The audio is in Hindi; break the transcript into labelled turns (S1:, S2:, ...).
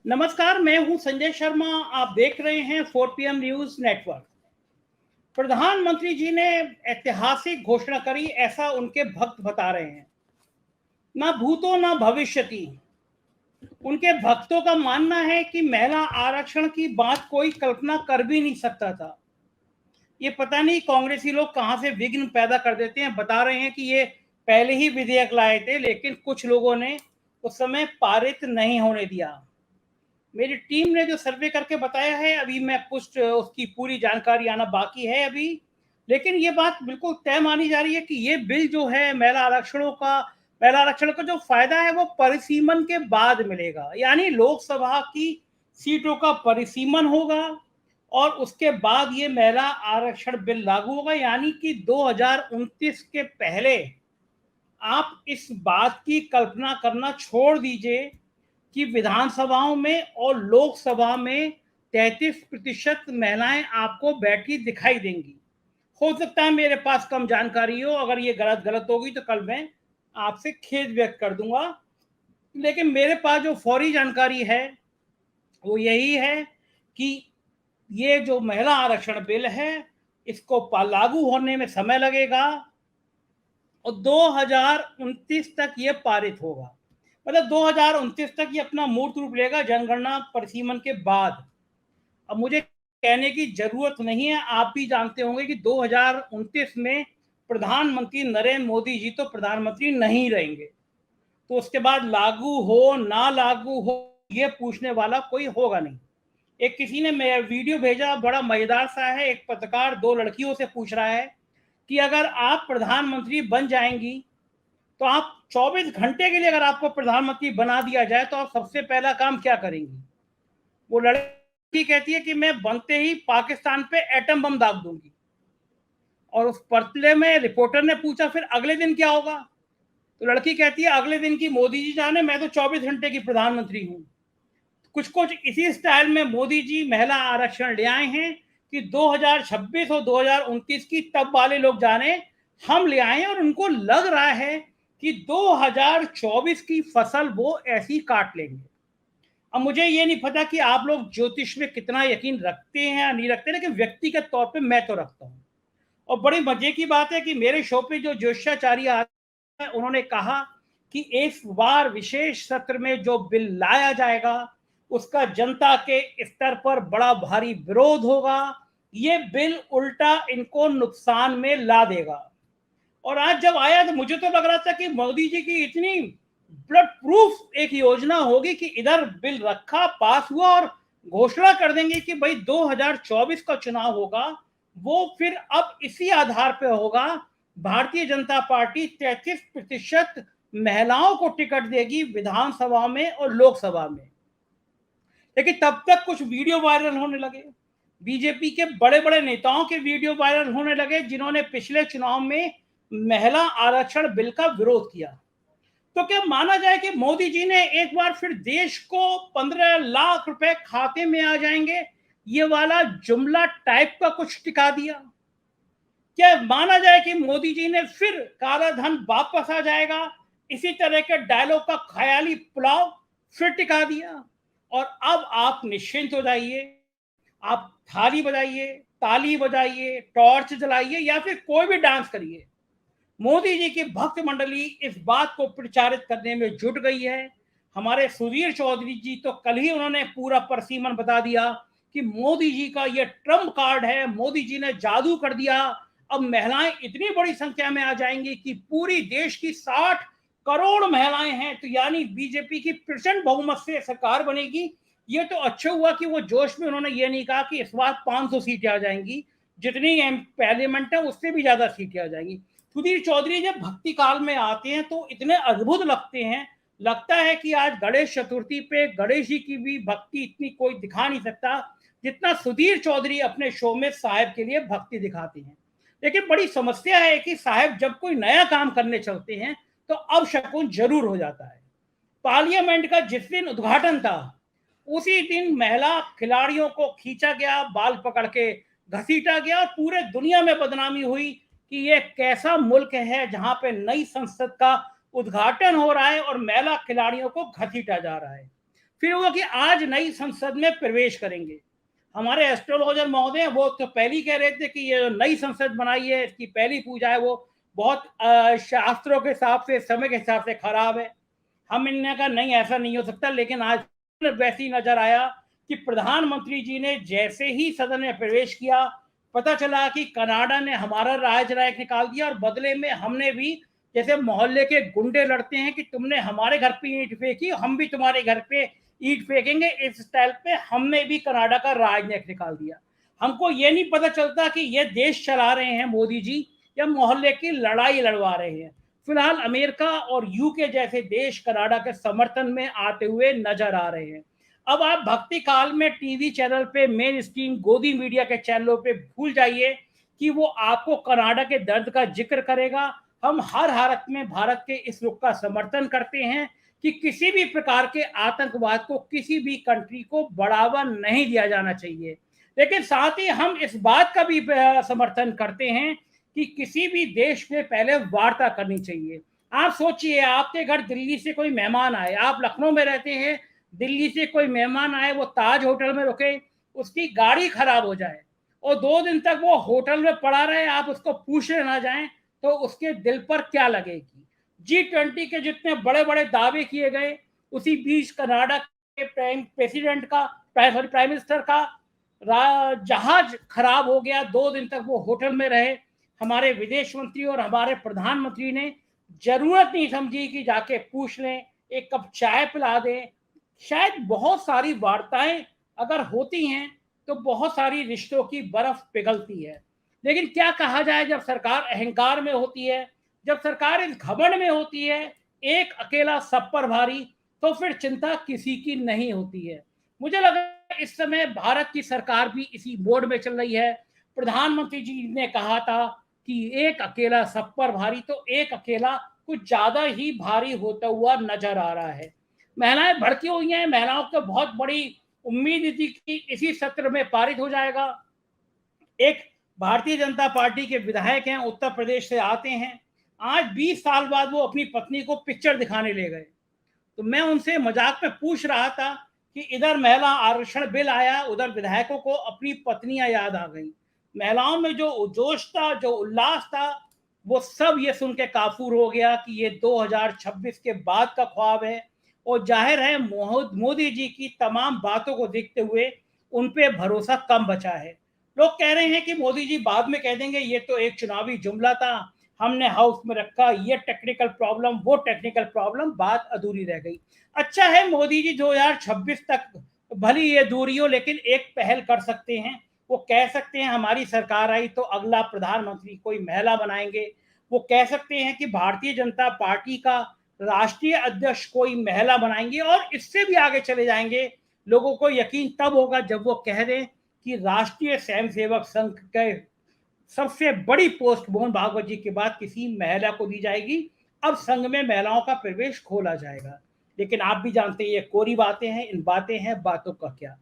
S1: नमस्कार, मैं हूं संजय शर्मा। आप देख रहे हैं 4 PM न्यूज नेटवर्क। प्रधानमंत्री जी ने ऐतिहासिक घोषणा करी, ऐसा उनके भक्त बता रहे हैं। ना भूतो ना भविष्यति। उनके भक्तों का मानना है कि महिला आरक्षण की बात कोई कल्पना कर भी नहीं सकता था। ये पता नहीं कांग्रेसी लोग कहां से विघ्न पैदा कर देते हैं। बता रहे हैं कि ये पहले ही विधेयक लाए थे, लेकिन कुछ लोगों ने उस समय पारित नहीं होने दिया। मेरी टीम ने जो सर्वे करके बताया है, अभी मैं कुछ उसकी पूरी जानकारी आना बाकी है अभी, लेकिन ये बात बिल्कुल तय मानी जा रही है कि ये बिल जो है महिला आरक्षण का जो फायदा है वो परिसीमन के बाद मिलेगा। यानी लोकसभा की सीटों का परिसीमन होगा और उसके बाद ये महिला आरक्षण बिल लागू होगा। यानी कि 2029 के पहले आप इस बात की कल्पना करना छोड़ दीजिए कि विधानसभाओं में और लोकसभा में 33% महिलाएं आपको बैठी दिखाई देंगी। हो सकता है मेरे पास कम जानकारी हो, अगर ये गलत होगी तो कल मैं आपसे खेद व्यक्त कर दूंगा, लेकिन मेरे पास जो फौरी जानकारी है वो यही है कि ये जो महिला आरक्षण बिल है इसको लागू होने में समय लगेगा और 2029 तक ये पारित होगा। मतलब 2029 तक ये अपना मूर्त रूप लेगा जनगणना परिसीमन के बाद। अब मुझे कहने की जरूरत नहीं है, आप भी जानते होंगे कि 2029 में प्रधानमंत्री नरेंद्र मोदी जी तो प्रधानमंत्री नहीं रहेंगे। तो उसके बाद लागू हो ना लागू हो ये पूछने वाला कोई होगा नहीं। एक किसी ने वीडियो भेजा, बड़ा मजेदार सा है। एक पत्रकार दो लड़कियों से पूछ रहा है कि अगर आप प्रधानमंत्री बन जाएंगी तो आप 24 घंटे के लिए अगर आपको प्रधानमंत्री बना दिया जाए तो आप सबसे पहला काम क्या करेंगी। वो लड़की कहती है कि मैं बनते ही पाकिस्तान पे एटम बम दाग दूंगी। और उस पर्चे में रिपोर्टर ने पूछा फिर अगले दिन क्या होगा, तो लड़की कहती है अगले दिन की मोदी जी जाने, मैं तो 24 घंटे की प्रधानमंत्री हूं। कुछ कुछ इसी स्टाइल में मोदी जी महिला आरक्षण ले आए हैं कि 2026 और 2029 की तब वाले लोग जाने, हम ले आए और उनको लग रहा है कि 2024 की फसल वो ऐसी काट लेंगे। अब मुझे ये नहीं पता कि आप लोग ज्योतिष में कितना यकीन रखते हैं या नहीं रखते, लेकिन व्यक्तिगत तौर पे मैं तो रखता हूँ। और बड़ी मजे की बात है कि मेरे शो पे जो ज्योतिषाचार्य आते हैं उन्होंने कहा कि इस बार विशेष सत्र में जो बिल लाया जाएगा उसका जनता के स्तर पर बड़ा भारी विरोध होगा। ये बिल उल्टा इनको नुकसान में ला देगा। और आज जब आया तो मुझे तो लग रहा था कि मोदी जी की इतनी ब्लड प्रूफ एक योजना होगी कि इधर बिल रखा, पास हुआ और घोषणा कर देंगे कि भाई 2024 का चुनाव होगा, वो फिर अब इसी आधार पे होगा। भारतीय जनता पार्टी 33% महिलाओं को टिकट देगी विधानसभा में और लोकसभा में। लेकिन तब तक कुछ वीडियो वायरल होने लगे, बीजेपी के बड़े बड़े नेताओं के वीडियो वायरल होने लगे जिन्होंने पिछले चुनाव में महिला आरक्षण बिल का विरोध किया। तो क्या माना जाए कि मोदी जी ने एक बार फिर देश को 15 लाख रुपए खाते में आ जाएंगे ये वाला जुमला टाइप का कुछ टिका दिया। क्या माना जाए कि मोदी जी ने फिर काला धन वापस आ जाएगा, इसी तरह के डायलॉग का ख्याली पुलाव फिर टिका दिया। और अब आप निश्चिंत हो जाइए, आप थाली बजाइए, ताली बजाइए, टॉर्च जलाइए या फिर कोई भी डांस करिए। मोदी जी की भक्त मंडली इस बात को प्रचारित करने में जुट गई है। हमारे सुधीर चौधरी जी तो कल ही उन्होंने पूरा परसीमन बता दिया कि मोदी जी का ये ट्रम्प कार्ड है, मोदी जी ने जादू कर दिया। अब महिलाएं इतनी बड़ी संख्या में आ जाएंगी कि पूरी देश की 60 करोड़ महिलाएं हैं, तो यानी बीजेपी की प्रचंड बहुमत से सरकार बनेगी। ये तो अच्छा हुआ कि वो जोश में उन्होंने ये नहीं कहा कि इस बार 500 सीटें आ जाएंगी, जितनी पार्लियामेंट है उससे भी ज्यादा सीटें आ जाएंगी। सुधीर चौधरी जब भक्ति काल में आते हैं तो इतने अद्भुत लगते हैं, लगता है कि आज गणेश चतुर्थी पे गणेश जी की भी भक्ति इतनी कोई दिखा नहीं सकता जितना सुधीर चौधरी अपने शो में साहब के लिए भक्ति दिखाते हैं। लेकिन बड़ी समस्या है कि साहब जब कोई नया काम करने चलते हैं तो अब शकुन जरूर हो जाता है। पार्लियामेंट का जिस दिन उद्घाटन था उसी दिन महिला खिलाड़ियों को खींचा गया, बाल पकड़ के घसीटा गया और पूरे दुनिया में बदनामी हुई कि ये कैसा मुल्क है जहां पे नई संसद का उद्घाटन हो रहा है और महिला खिलाड़ियों को घसीटा जा रहा है। फिर वो कि आज नई संसद में प्रवेश करेंगे। हमारे एस्ट्रोलॉजर महोदय वो तो पहले ही कह रहे थे कि ये नई संसद बनाई है, इसकी पहली पूजा है, वो बहुत शास्त्रों के हिसाब से, समय के हिसाब से खराब है। हम इनने कहा नहीं, ऐसा नहीं हो सकता। लेकिन आज वैसे ही नजर आया कि प्रधानमंत्री जी ने जैसे ही सदन में प्रवेश किया, पता चला कि कनाडा ने हमारा राजनायक निकाल दिया और बदले में हमने भी, जैसे मोहल्ले के गुंडे लड़ते हैं कि तुमने हमारे घर पे ईंट फेंकी, हम भी तुम्हारे घर पे ईंट फेंकेंगे, इस स्टाइल पे हमने भी कनाडा का राजनायक निकाल दिया। हमको ये नहीं पता चलता कि ये देश चला रहे हैं मोदी जी या मोहल्ले की लड़ाई लड़वा रहे हैं। फिलहाल अमेरिका और यूके जैसे देश कनाडा के समर्थन में आते हुए नजर आ रहे हैं। अब आप भक्ति काल में टीवी चैनल पे, मेन स्ट्रीम गोदी मीडिया के चैनलों पे भूल जाइए कि वो आपको कनाडा के दर्द का जिक्र करेगा। हम हर हालत में भारत के इस रुख का समर्थन करते हैं कि किसी भी प्रकार के आतंकवाद को, किसी भी कंट्री को बढ़ावा नहीं दिया जाना चाहिए। लेकिन साथ ही हम इस बात का भी समर्थन करते हैं कि किसी भी देश में पहले वार्ता करनी चाहिए। आप सोचिए, आपके घर दिल्ली से कोई मेहमान आए, आप लखनऊ में रहते हैं, दिल्ली से कोई मेहमान आए, वो ताज होटल में रुके, उसकी गाड़ी खराब हो जाए और 2 दिन तक वो होटल में पड़ा रहे, आप उसको पूछने ना जाएं, तो उसके दिल पर क्या लगेगी। G20 के जितने बड़े बड़े दावे किए गए, उसी बीच कनाडा के प्रेसिडेंट का, प्राइम मिनिस्टर का जहाज खराब हो गया, 2 दिन तक वो होटल में रहे। हमारे विदेश मंत्री और हमारे प्रधानमंत्री ने जरूरत नहीं समझी कि जाके पूछ लें, एक कप चाय पिला दें। शायद बहुत सारी वार्ताएं अगर होती हैं तो बहुत सारी रिश्तों की बर्फ पिघलती है। लेकिन क्या कहा जाए, जब सरकार अहंकार में होती है, जब सरकार इस घमंड में होती है, एक अकेला सब पर भारी, तो फिर चिंता किसी की नहीं होती है। मुझे लगा इस समय भारत की सरकार भी इसी मोड में चल रही है। प्रधानमंत्री जी ने कहा था कि एक अकेला सब पर भारी, तो एक अकेला कुछ ज्यादा ही भारी होता हुआ नजर आ रहा है। महिलाएं भड़की हुई हैं, महिलाओं को बहुत बड़ी उम्मीद थी कि इसी सत्र में पारित हो जाएगा। एक भारतीय जनता पार्टी के विधायक हैं, उत्तर प्रदेश से आते हैं, आज 20 साल बाद वो अपनी पत्नी को पिक्चर दिखाने ले गए। तो मैं उनसे मजाक में पूछ रहा था कि इधर महिला आरक्षण बिल आया, उधर विधायकों को अपनी पत्नियां याद आ गई। महिलाओं में जो जोश था, जो उल्लास था, वो सब ये सुन के काफूर हो गया कि ये 2026 के बाद का ख्वाब है। और जाहिर है मोदी जी की तमाम बातों को देखते हुए उन पे भरोसा कम बचा है। लोग कह रहे हैं कि मोदी जी बाद में कह देंगे ये तो एक चुनावी जुमला था, हमने हाउस में रखा, ये टेक्निकल प्रॉब्लम, वो टेक्निकल प्रॉब्लम, बात अधूरी रह गई। अच्छा है मोदी जी 2026 तक भली ये दूरी हो, लेकिन एक पहल कर सकते हैं। वो कह सकते हैं हमारी सरकार आई तो अगला प्रधानमंत्री कोई महिला बनाएंगे। वो कह सकते हैं कि भारतीय जनता पार्टी का राष्ट्रीय अध्यक्ष कोई महिला बनाएंगे, और इससे भी आगे चले जाएंगे। लोगों को यकीन तब होगा जब वो कह दें कि राष्ट्रीय स्वयंसेवक संघ के सबसे बड़ी पोस्ट मोहन भागवत जी के बाद किसी महिला को दी जाएगी। अब संघ में महिलाओं का प्रवेश खोला जाएगा। लेकिन आप भी जानते हैं ये कोरी बातें हैं, इन बातें हैं, बातों का क्या।